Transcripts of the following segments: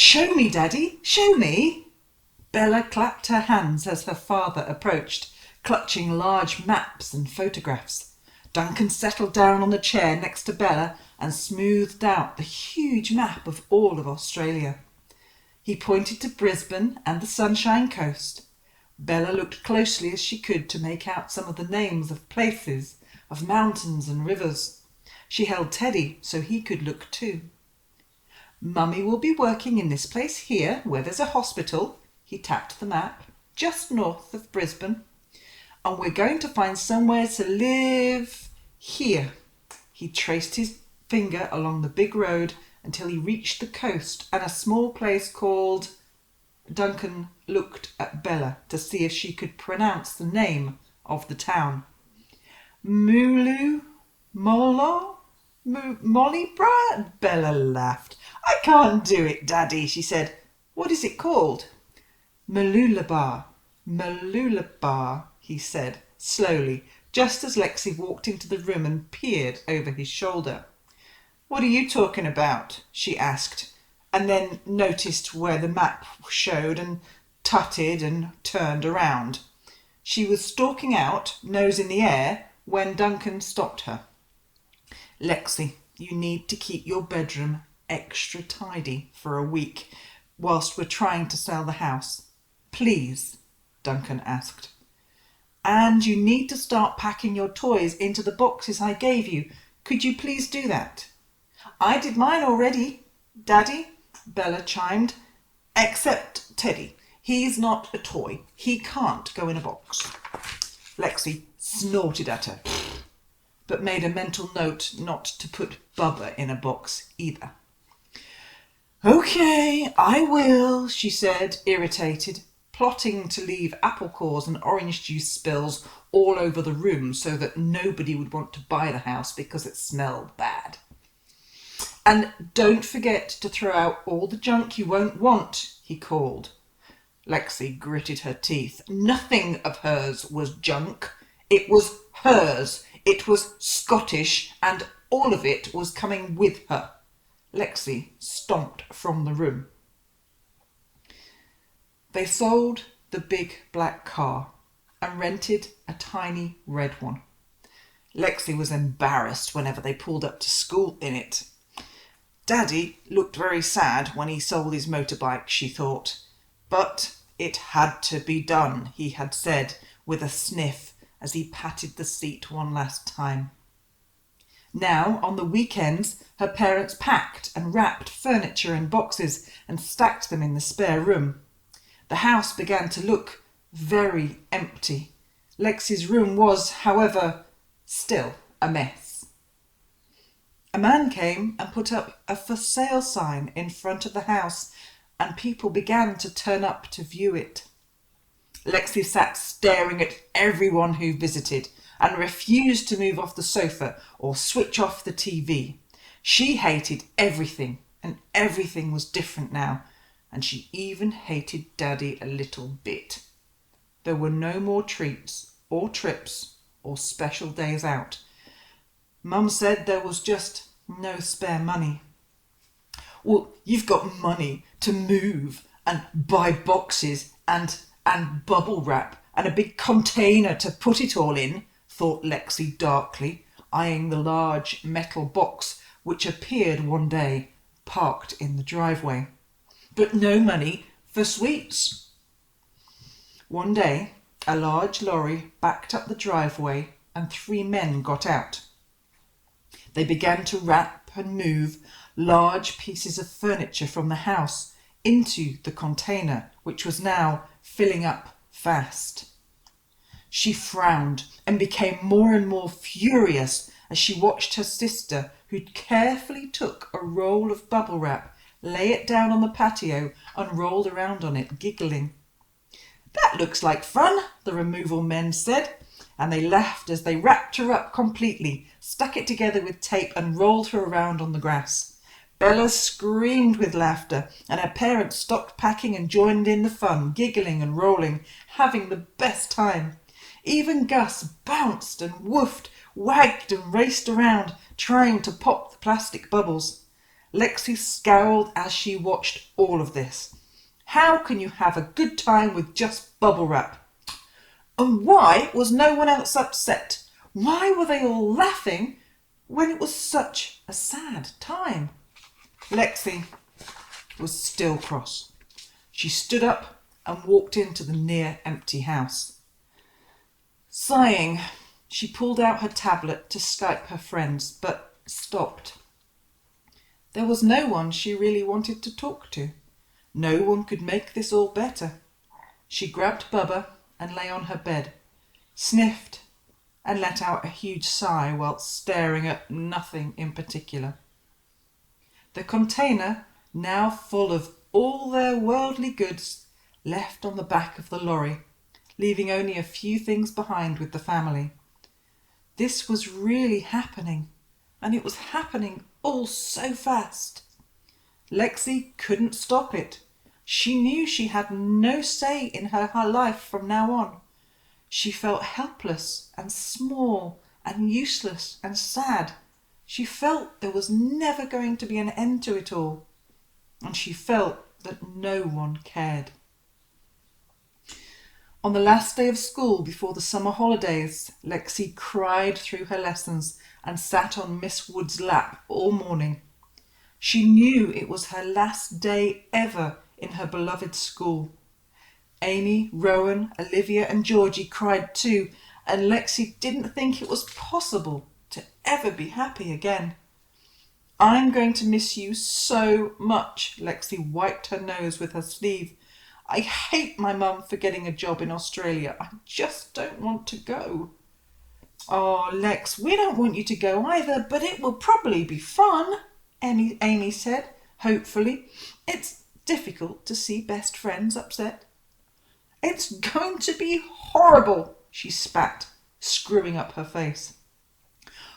"Show me, Daddy, show me." Bella clapped her hands as her father approached, clutching large maps and photographs. Duncan settled down on the chair next to Bella and smoothed out the huge map of all of Australia. He pointed to Brisbane and the Sunshine Coast. Bella looked closely as she could to make out some of the names of places, of mountains and rivers. She held Teddy so he could look too. "Mummy will be working in this place here, where there's a hospital," he tapped the map, "just north of Brisbane. And we're going to find somewhere to live here." He traced his finger along the big road until he reached the coast and a small place called... Duncan looked at Bella to see if she could pronounce the name of the town. "Mulu? Molo? Mollybra?" Bella laughed. "I can't do it, Daddy," she said. "What is it called?" "Mooloolaba. Mooloolaba," he said slowly, just as Lexi walked into the room and peered over his shoulder. "What are you talking about?" she asked, and then noticed where the map showed and tutted and turned around. She was stalking out, nose in the air, when Duncan stopped her. "Lexi, you need to keep your bedroom extra tidy for a week whilst we're trying to sell the house. Please," Duncan asked. "And you need to start packing your toys into the boxes I gave you. Could you please do that?" "I did mine already, Daddy," Bella chimed. "Except Teddy. He's not a toy. He can't go in a box." Lexi snorted at her, but made a mental note not to put Bubba in a box either. "Okay, I will," she said, irritated, plotting to leave apple cores and orange juice spills all over the room so that nobody would want to buy the house because it smelled bad. "And don't forget to throw out all the junk you won't want," he called. Lexi gritted her teeth. Nothing of hers was junk. It was hers. It was Scottish, and all of it was coming with her. Lexi stomped from the room. They sold the big black car and rented a tiny red one. Lexi was embarrassed whenever they pulled up to school in it. Daddy looked very sad when he sold his motorbike, she thought. But it had to be done, he had said with a sniff as he patted the seat one last time. Now, on the weekends, her parents packed and wrapped furniture in boxes and stacked them in the spare room. The house began to look very empty. Lexi's room was, however, still a mess. A man came and put up a for sale sign in front of the house, and people began to turn up to view it. Lexi sat staring at everyone who visited and refused to move off the sofa or switch off the TV. She hated everything, and everything was different now, and she even hated Daddy a little bit. There were no more treats or trips or special days out. Mum said there was just no spare money. "Well, you've got money to move and buy boxes and bubble wrap and a big container to put it all in," thought Lexi darkly, eyeing the large metal box which appeared one day parked in the driveway. "But no money for sweets." One day, a large lorry backed up the driveway and 3 men got out. They began to wrap and move large pieces of furniture from the house into the container, which was now filling up fast. She frowned and became more and more furious as she watched her sister, who carefully took a roll of bubble wrap, lay it down on the patio and rolled around on it, giggling. "That looks like fun," the removal men said, and they laughed as they wrapped her up completely, stuck it together with tape and rolled her around on the grass. Bella screamed with laughter, and her parents stopped packing and joined in the fun, giggling and rolling, having the best time. Even Gus bounced and woofed, wagged and raced around, trying to pop the plastic bubbles. Lexi scowled as she watched all of this. How can you have a good time with just bubble wrap? And why was no one else upset? Why were they all laughing when it was such a sad time? Lexi was still cross. She stood up and walked into the near empty house. Sighing, she pulled out her tablet to Skype her friends, but stopped. There was no one she really wanted to talk to. No one could make this all better. She grabbed Bubba and lay on her bed, sniffed and let out a huge sigh while staring at nothing in particular. The container, now full of all their worldly goods, left on the back of the lorry, leaving only a few things behind with the family. This was really happening, and it was happening all so fast. Lexi couldn't stop it. She knew she had no say in her life from now on. She felt helpless and small and useless and sad. She felt there was never going to be an end to it all, and she felt that no one cared. On the last day of school before the summer holidays, Lexi cried through her lessons and sat on Miss Wood's lap all morning. She knew it was her last day ever in her beloved school. Amy, Rowan, Olivia and Georgie cried too, and Lexi didn't think it was possible to ever be happy again. I'm going to miss you so much. Lexi wiped her nose with her sleeve. I hate my mum for getting a job in Australia. I just don't want to go. Oh, Lex, we don't want you to go either, but it will probably be fun, Amy said, hopefully. It's difficult to see best friends upset. It's going to be horrible, she spat, screwing up her face.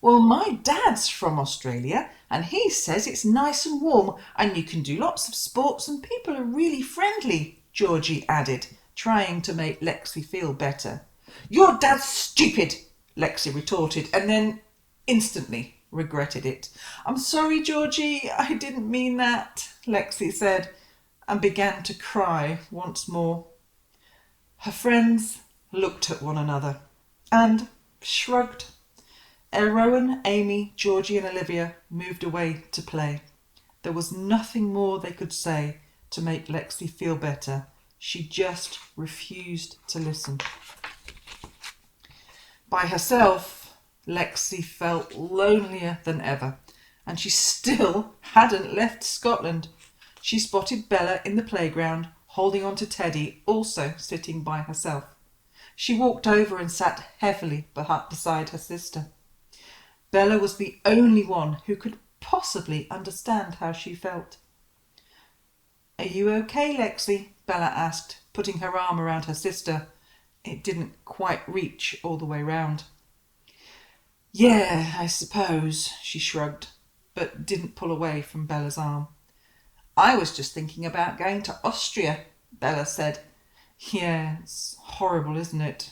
Well, my dad's from Australia and he says it's nice and warm and you can do lots of sports and people are really friendly, Georgie added, trying to make Lexi feel better. Your dad's stupid, Lexi retorted, and then instantly regretted it. I'm sorry, Georgie, I didn't mean that, Lexi said, and began to cry once more. Her friends looked at one another and shrugged. Rowan, Amy, Georgie and Olivia moved away to play. There was nothing more they could say to make Lexi feel better. She just refused to listen. By herself, Lexi felt lonelier than ever, and she still hadn't left Scotland. She spotted Bella in the playground, holding on to Teddy, also sitting by herself. She walked over and sat heavily beside her sister. Bella was the only one who could possibly understand how she felt. Are you okay, Lexi? Bella asked, putting her arm around her sister. It didn't quite reach all the way round. Yeah, I suppose, she shrugged, but didn't pull away from Bella's arm. I was just thinking about going to Austria, Bella said. Yeah, it's horrible, isn't it?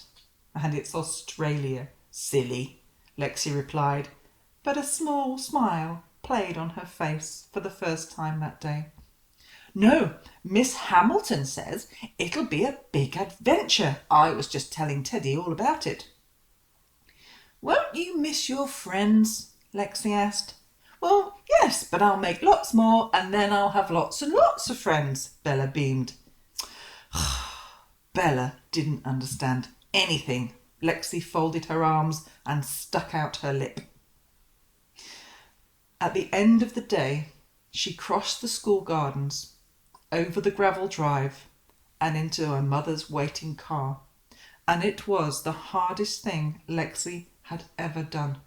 And it's Australia, silly, Lexi replied, but a small smile played on her face for the first time that day. No, Miss Hamilton says it'll be a big adventure. I was just telling Teddy all about it. Won't you miss your friends? Lexi asked. Well, yes, but I'll make lots more and then I'll have lots and lots of friends, Bella beamed. Bella didn't understand anything. Lexi folded her arms and stuck out her lip. At the end of the day, she crossed the school gardens, over the gravel drive and into her mother's waiting car, and it was the hardest thing Lexi had ever done.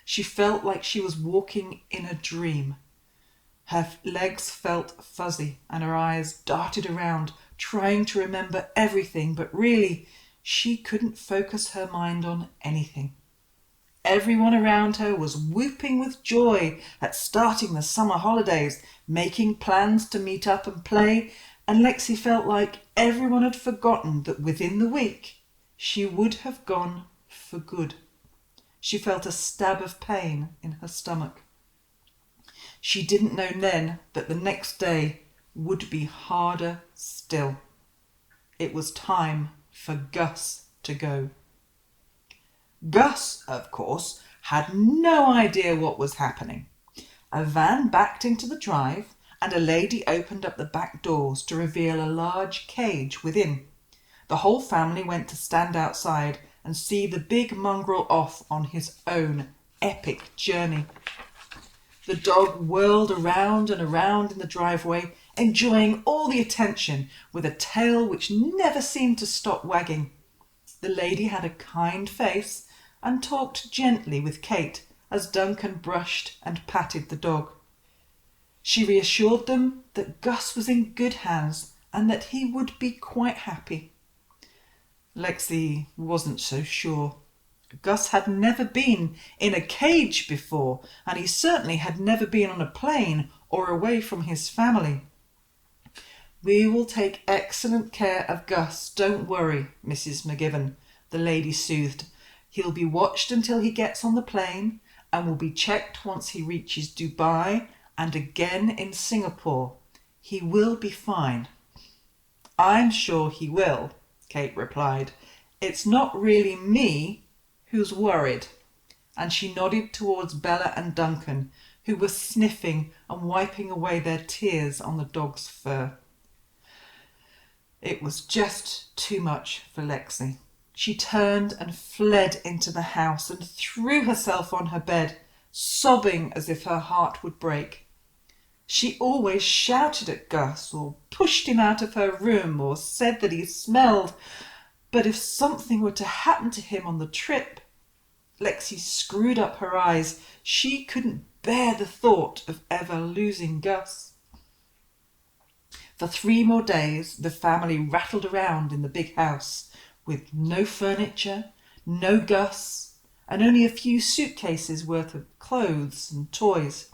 She felt like she was walking in a dream. Her legs felt fuzzy and her eyes darted around, trying to remember everything, but really she couldn't focus her mind on anything. Everyone around her was whooping with joy at starting the summer holidays, making plans to meet up and play, and Lexi felt like everyone had forgotten that within the week she would have gone for good. She felt a stab of pain in her stomach. She didn't know then that the next day would be harder still. It was time for Gus to go. Gus, of course, had no idea what was happening. A van backed into the drive and a lady opened up the back doors to reveal a large cage within. The whole family went to stand outside and see the big mongrel off on his own epic journey. The dog whirled around and around in the driveway, enjoying all the attention with a tail which never seemed to stop wagging. The lady had a kind face and talked gently with Kate as Duncan brushed and patted the dog. She reassured them that Gus was in good hands and that he would be quite happy. Lexi wasn't so sure. Gus had never been in a cage before, and he certainly had never been on a plane or away from his family. "We will take excellent care of Gus, don't worry, Mrs. McGibbon," the lady soothed. "He'll be watched until he gets on the plane and will be checked once he reaches Dubai and again in Singapore. He will be fine." "I'm sure he will," Kate replied. "It's not really me who's worried." And she nodded towards Bella and Duncan, who were sniffing and wiping away their tears on the dog's fur. It was just too much for Lexi. She turned and fled into the house and threw herself on her bed, sobbing as if her heart would break. She always shouted at Gus or pushed him out of her room or said that he smelled. But if something were to happen to him on the trip... Lexi screwed up her eyes. She couldn't bear the thought of ever losing Gus. For 3 more days, the family rattled around in the big house with no furniture, no Gus, and only a few suitcases worth of clothes and toys.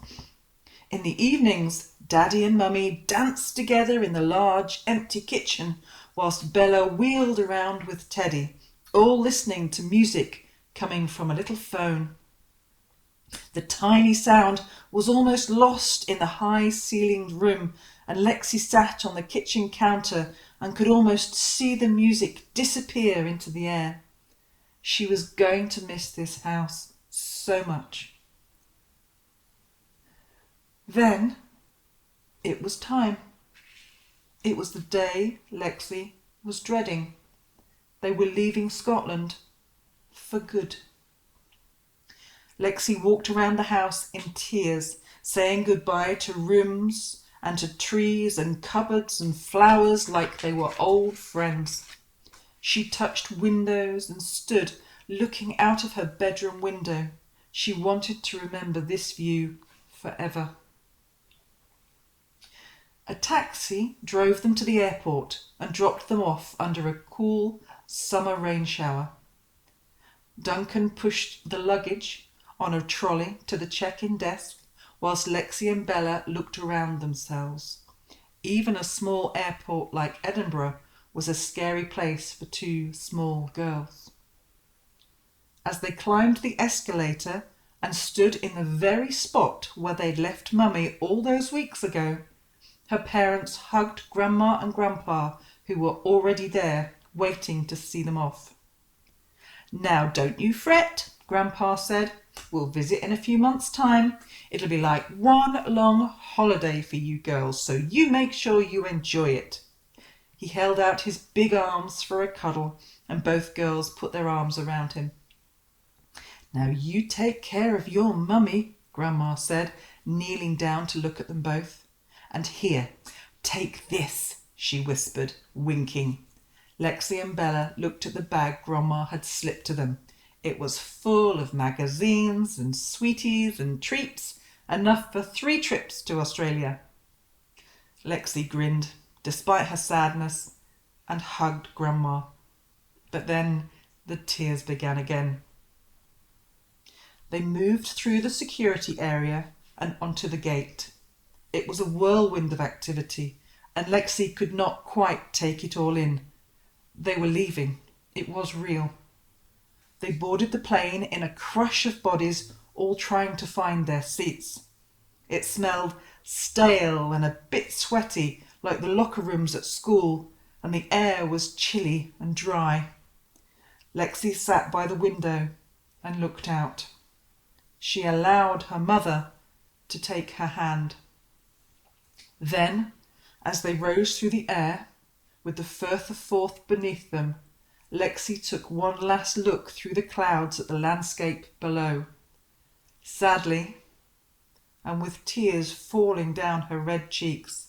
In the evenings, Daddy and Mummy danced together in the large, empty kitchen, whilst Bella wheeled around with Teddy, all listening to music coming from a little phone. The tiny sound was almost lost in the high-ceilinged room, and Lexi sat on the kitchen counter and could almost see the music disappear into the air. She was going to miss this house so much. Then it was time. It was the day Lexi was dreading. They were leaving Scotland for good. Lexi walked around the house in tears, saying goodbye to rooms and to trees and cupboards and flowers like they were old friends. She touched windows and stood looking out of her bedroom window. She wanted to remember this view forever. A taxi drove them to the airport and dropped them off under a cool summer rain shower. Duncan pushed the luggage on a trolley to the check-in desk, whilst Lexi and Bella looked around themselves. Even a small airport like Edinburgh was a scary place for 2 small girls. As they climbed the escalator and stood in the very spot where they'd left Mummy all those weeks ago, her parents hugged Grandma and Grandpa, who were already there, waiting to see them off. "Now don't you fret," Grandpa said. "We'll visit in a few months' time. It'll be like one long holiday for you girls, so you make sure you enjoy it." He held out his big arms for a cuddle, and both girls put their arms around him. "Now you take care of your Mummy," Grandma said, kneeling down to look at them both. "And here, take this," she whispered, winking. Lexi and Bella looked at the bag Grandma had slipped to them. It was full of magazines and sweeties and treats, enough for 3 trips to Australia. Lexi grinned, despite her sadness, and hugged Grandma. But then the tears began again. They moved through the security area and onto the gate. It was a whirlwind of activity, and Lexi could not quite take it all in. They were leaving. It was real. They boarded the plane in a crush of bodies, all trying to find their seats. It smelled stale and a bit sweaty, like the locker rooms at school, and the air was chilly and dry. Lexi sat by the window and looked out. She allowed her mother to take her hand. Then, as they rose through the air, with the Firth of Forth beneath them, Lexi took one last look through the clouds at the landscape below. Sadly, and with tears falling down her red cheeks,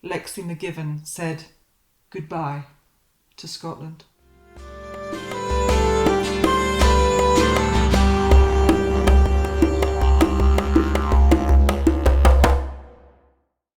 Lexi McGiven said goodbye to Scotland.